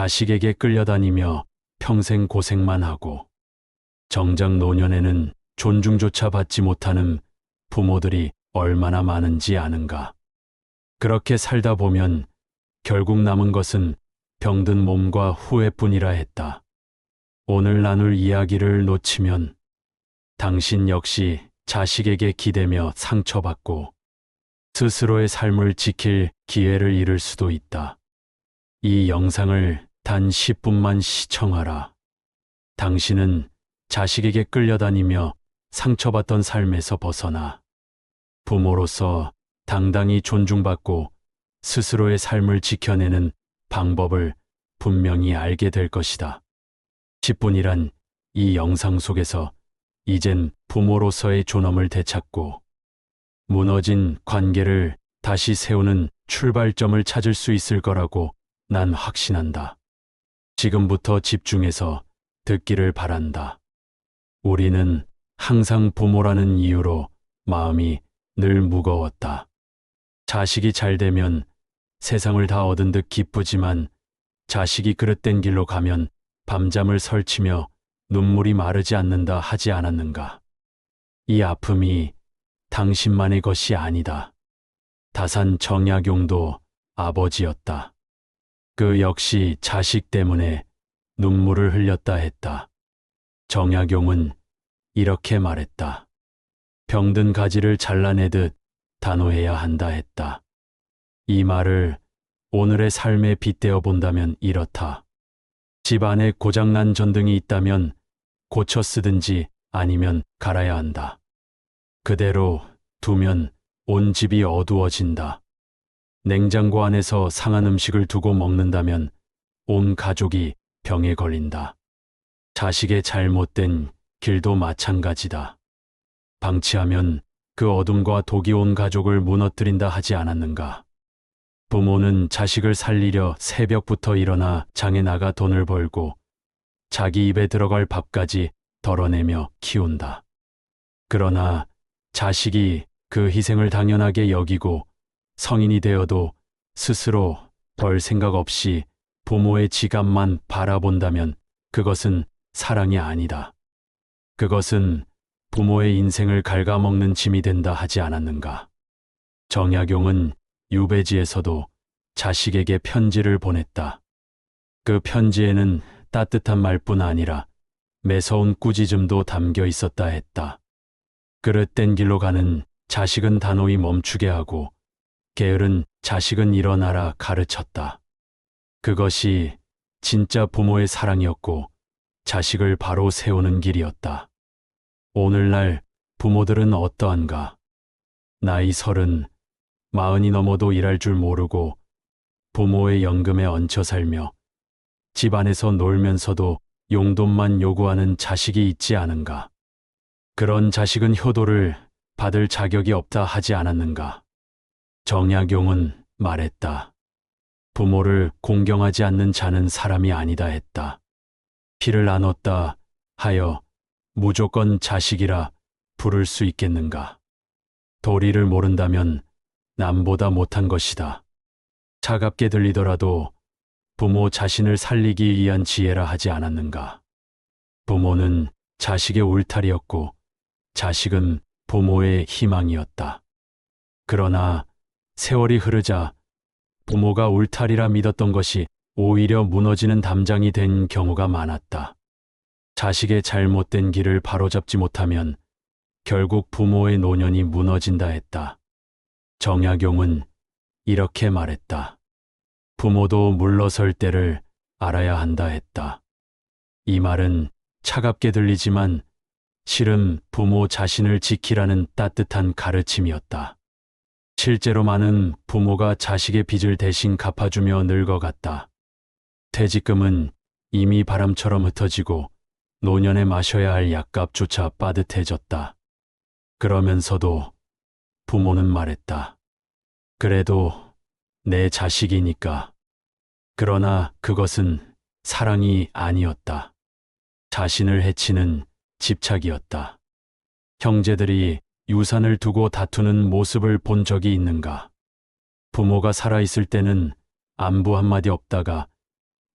자식에게 끌려다니며 평생 고생만 하고 정작 노년에는 존중조차 받지 못하는 부모들이 얼마나 많은지 아는가. 그렇게 살다 보면 결국 남은 것은 병든 몸과 후회뿐이라 했다. 오늘 나눌 이야기를 놓치면 당신 역시 자식에게 기대며 상처받고 스스로의 삶을 지킬 기회를 잃을 수도 있다. 이 영상을 단 10분만 시청하라. 당신은 자식에게 끌려다니며 상처받던 삶에서 벗어나 부모로서 당당히 존중받고 스스로의 삶을 지켜내는 방법을 분명히 알게 될 것이다. 10분이란 이 영상 속에서 이젠 부모로서의 존엄을 되찾고 무너진 관계를 다시 세우는 출발점을 찾을 수 있을 거라고 난 확신한다. 지금부터 집중해서 듣기를 바란다. 우리는 항상 부모라는 이유로 마음이 늘 무거웠다. 자식이 잘 되면 세상을 다 얻은 듯 기쁘지만 자식이 그릇된 길로 가면 밤잠을 설치며 눈물이 마르지 않는다 하지 않았는가. 이 아픔이 당신만의 것이 아니다. 다산 정약용도 아버지였다. 그 역시 자식 때문에 눈물을 흘렸다 했다. 정약용은 이렇게 말했다. 병든 가지를 잘라내듯 단호해야 한다 했다. 이 말을 오늘의 삶에 빗대어 본다면 이렇다. 집 안에 고장난 전등이 있다면 고쳐 쓰든지 아니면 갈아야 한다. 그대로 두면 온 집이 어두워진다. 냉장고 안에서 상한 음식을 두고 먹는다면 온 가족이 병에 걸린다. 자식의 잘못된 길도 마찬가지다. 방치하면 그 어둠과 독이 온 가족을 무너뜨린다 하지 않았는가. 부모는 자식을 살리려 새벽부터 일어나 장에 나가 돈을 벌고 자기 입에 들어갈 밥까지 덜어내며 키운다. 그러나 자식이 그 희생을 당연하게 여기고 성인이 되어도 스스로 벌 생각 없이 부모의 지갑만 바라본다면 그것은 사랑이 아니다. 그것은 부모의 인생을 갉아먹는 짐이 된다 하지 않았는가. 정약용은 유배지에서도 자식에게 편지를 보냈다. 그 편지에는 따뜻한 말뿐 아니라 매서운 꾸짖음도 담겨 있었다 했다. 그릇된 길로 가는 자식은 단호히 멈추게 하고 게으른 자식은 일어나라 가르쳤다. 그것이 진짜 부모의 사랑이었고 자식을 바로 세우는 길이었다. 오늘날 부모들은 어떠한가? 나이 30, 40이 넘어도 일할 줄 모르고 부모의 연금에 얹혀 살며 집 안에서 놀면서도 용돈만 요구하는 자식이 있지 않은가? 그런 자식은 효도를 받을 자격이 없다 하지 않았는가? 정약용은 말했다. 부모를 공경하지 않는 자는 사람이 아니다 했다. 피를 나눴다 하여 무조건 자식이라 부를 수 있겠는가? 도리를 모른다면 남보다 못한 것이다. 차갑게 들리더라도 부모 자신을 살리기 위한 지혜라 하지 않았는가? 부모는 자식의 울타리였고 자식은 부모의 희망이었다. 그러나 세월이 흐르자 부모가 울타리라 믿었던 것이 오히려 무너지는 담장이 된 경우가 많았다. 자식의 잘못된 길을 바로잡지 못하면 결국 부모의 노년이 무너진다 했다. 정약용은 이렇게 말했다. 부모도 물러설 때를 알아야 한다 했다. 이 말은 차갑게 들리지만 실은 부모 자신을 지키라는 따뜻한 가르침이었다. 실제로 많은 부모가 자식의 빚을 대신 갚아주며 늙어갔다. 퇴직금은 이미 바람처럼 흩어지고 노년에 마셔야 할 약값조차 빠듯해졌다. 그러면서도 부모는 말했다. 그래도 내 자식이니까. 그러나 그것은 사랑이 아니었다. 자신을 해치는 집착이었다. 형제들이 유산을 두고 다투는 모습을 본 적이 있는가? 부모가 살아있을 때는 안부 한마디 없다가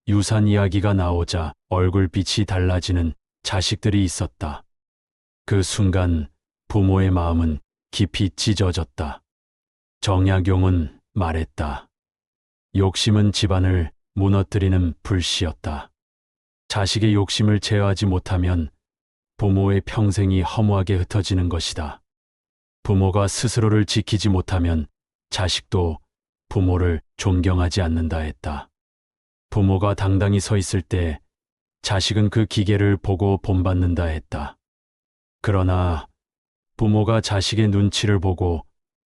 유산 이야기가 나오자 얼굴빛이 달라지는 자식들이 있었다. 그 순간 부모의 마음은 깊이 찢어졌다. 정약용은 말했다. 욕심은 집안을 무너뜨리는 불씨였다. 자식의 욕심을 제어하지 못하면 부모의 평생이 허무하게 흩어지는 것이다. 부모가 스스로를 지키지 못하면 자식도 부모를 존경하지 않는다 했다. 부모가 당당히 서 있을 때 자식은 그 기계를 보고 본받는다 했다. 그러나 부모가 자식의 눈치를 보고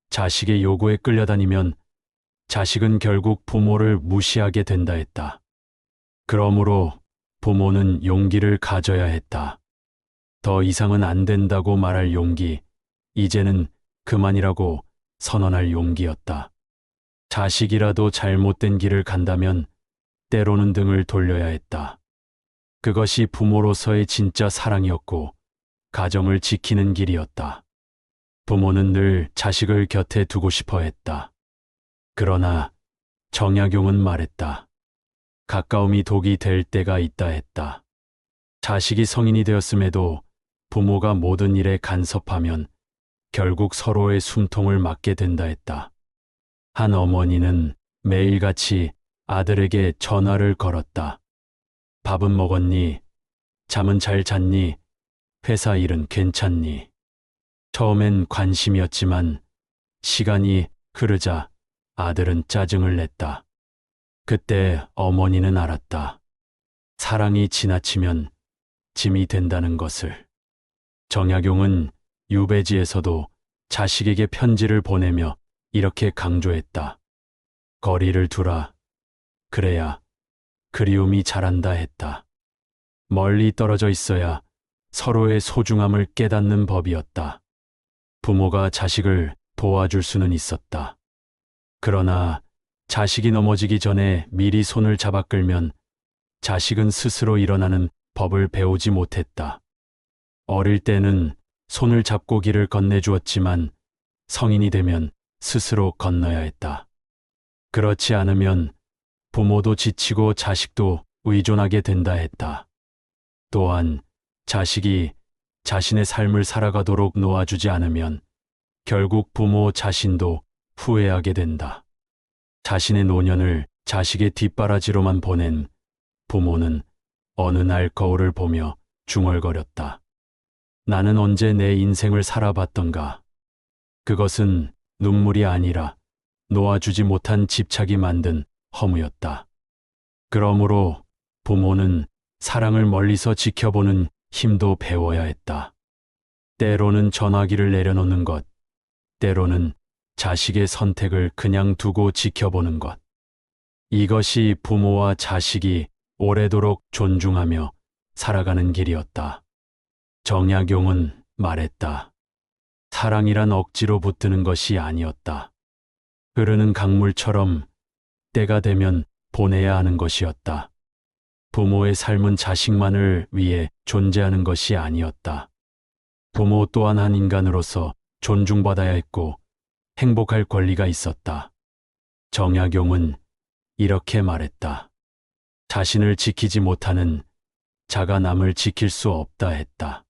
자식의 요구에 끌려다니면 자식은 결국 부모를 무시하게 된다 했다. 그러므로 부모는 용기를 가져야 했다. 더 이상은 안 된다고 말할 용기, 이제는 그만이라고 선언할 용기였다. 자식이라도 잘못된 길을 간다면 때로는 등을 돌려야 했다. 그것이 부모로서의 진짜 사랑이었고 가정을 지키는 길이었다. 부모는 늘 자식을 곁에 두고 싶어 했다. 그러나 정약용은 말했다. 가까움이 독이 될 때가 있다 했다. 자식이 성인이 되었음에도 부모가 모든 일에 간섭하면 결국 서로의 숨통을 맞게 된다 했다. 한 어머니는 매일같이 아들에게 전화를 걸었다. 밥은 먹었니? 잠은 잘 잤니? 회사 일은 괜찮니? 처음엔 관심이었지만 시간이 흐르자 아들은 짜증을 냈다. 그때 어머니는 알았다. 사랑이 지나치면 짐이 된다는 것을. 정약용은 유배지에서도 자식에게 편지를 보내며 이렇게 강조했다. 거리를 두라. 그래야 그리움이 자란다 했다. 멀리 떨어져 있어야 서로의 소중함을 깨닫는 법이었다. 부모가 자식을 도와줄 수는 있었다. 그러나 자식이 넘어지기 전에 미리 손을 잡아 끌면 자식은 스스로 일어나는 법을 배우지 못했다. 어릴 때는 손을 잡고 길을 건네주었지만 성인이 되면 스스로 건너야 했다. 그렇지 않으면 부모도 지치고 자식도 의존하게 된다 했다. 또한 자식이 자신의 삶을 살아가도록 놓아주지 않으면 결국 부모 자신도 후회하게 된다. 자신의 노년을 자식의 뒷바라지로만 보낸 부모는 어느 날 거울을 보며 중얼거렸다. 나는 언제 내 인생을 살아봤던가. 그것은 눈물이 아니라 놓아주지 못한 집착이 만든 허무였다. 그러므로 부모는 사랑을 멀리서 지켜보는 힘도 배워야 했다. 때로는 전화기를 내려놓는 것, 때로는 자식의 선택을 그냥 두고 지켜보는 것. 이것이 부모와 자식이 오래도록 존중하며 살아가는 길이었다. 정약용은 말했다. 사랑이란 억지로 붙드는 것이 아니었다. 흐르는 강물처럼 때가 되면 보내야 하는 것이었다. 부모의 삶은 자식만을 위해 존재하는 것이 아니었다. 부모 또한 한 인간으로서 존중받아야 했고 행복할 권리가 있었다. 정약용은 이렇게 말했다. 자신을 지키지 못하는 자가 남을 지킬 수 없다 했다.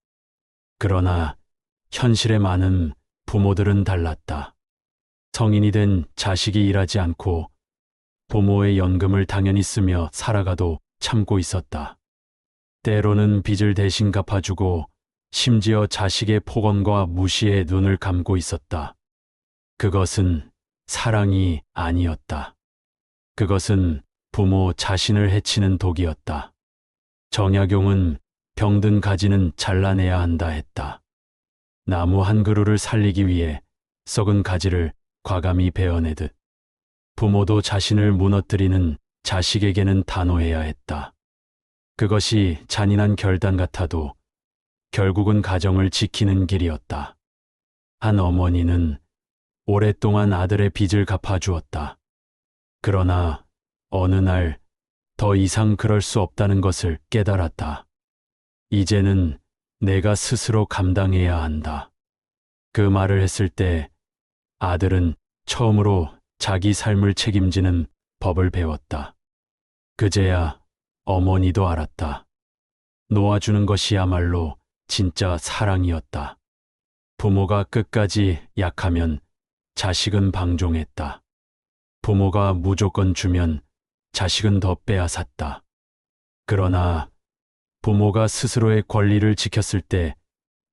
그러나 현실의 많은 부모들은 달랐다. 성인이 된 자식이 일하지 않고 부모의 연금을 당연히 쓰며 살아가도 참고 있었다. 때로는 빚을 대신 갚아주고 심지어 자식의 폭언과 무시에 눈을 감고 있었다. 그것은 사랑이 아니었다. 그것은 부모 자신을 해치는 독이었다. 정약용은 병든 가지는 잘라내야 한다 했다. 나무 한 그루를 살리기 위해 썩은 가지를 과감히 베어내듯 부모도 자신을 무너뜨리는 자식에게는 단호해야 했다. 그것이 잔인한 결단 같아도 결국은 가정을 지키는 길이었다. 한 어머니는 오랫동안 아들의 빚을 갚아주었다. 그러나 어느 날 더 이상 그럴 수 없다는 것을 깨달았다. 이제는 내가 스스로 감당해야 한다. 그 말을 했을 때 아들은 처음으로 자기 삶을 책임지는 법을 배웠다. 그제야 어머니도 알았다. 놓아주는 것이야말로 진짜 사랑이었다. 부모가 끝까지 약하면 자식은 방종했다. 부모가 무조건 주면 자식은 더 빼앗았다. 그러나 부모가 스스로의 권리를 지켰을 때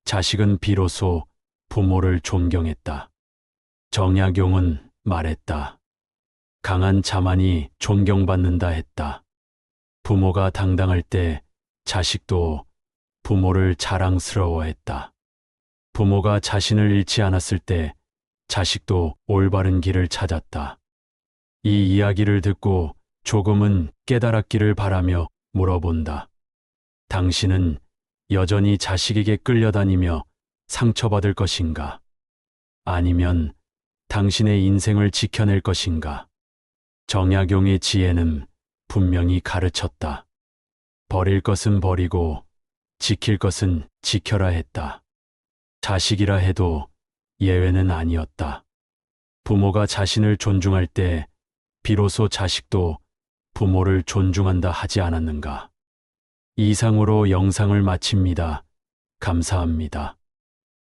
자식은 비로소 부모를 존경했다. 정약용은 말했다. 강한 자만이 존경받는다 했다. 부모가 당당할 때 자식도 부모를 자랑스러워했다. 부모가 자신을 잃지 않았을 때 자식도 올바른 길을 찾았다. 이 이야기를 듣고 조금은 깨달았기를 바라며 물어본다. 당신은 여전히 자식에게 끌려다니며 상처받을 것인가? 아니면 당신의 인생을 지켜낼 것인가? 정약용의 지혜는 분명히 가르쳤다. 버릴 것은 버리고 지킬 것은 지켜라 했다. 자식이라 해도 예외는 아니었다. 부모가 자신을 존중할 때 비로소 자식도 부모를 존중한다 하지 않았는가? 이상으로 영상을 마칩니다. 감사합니다.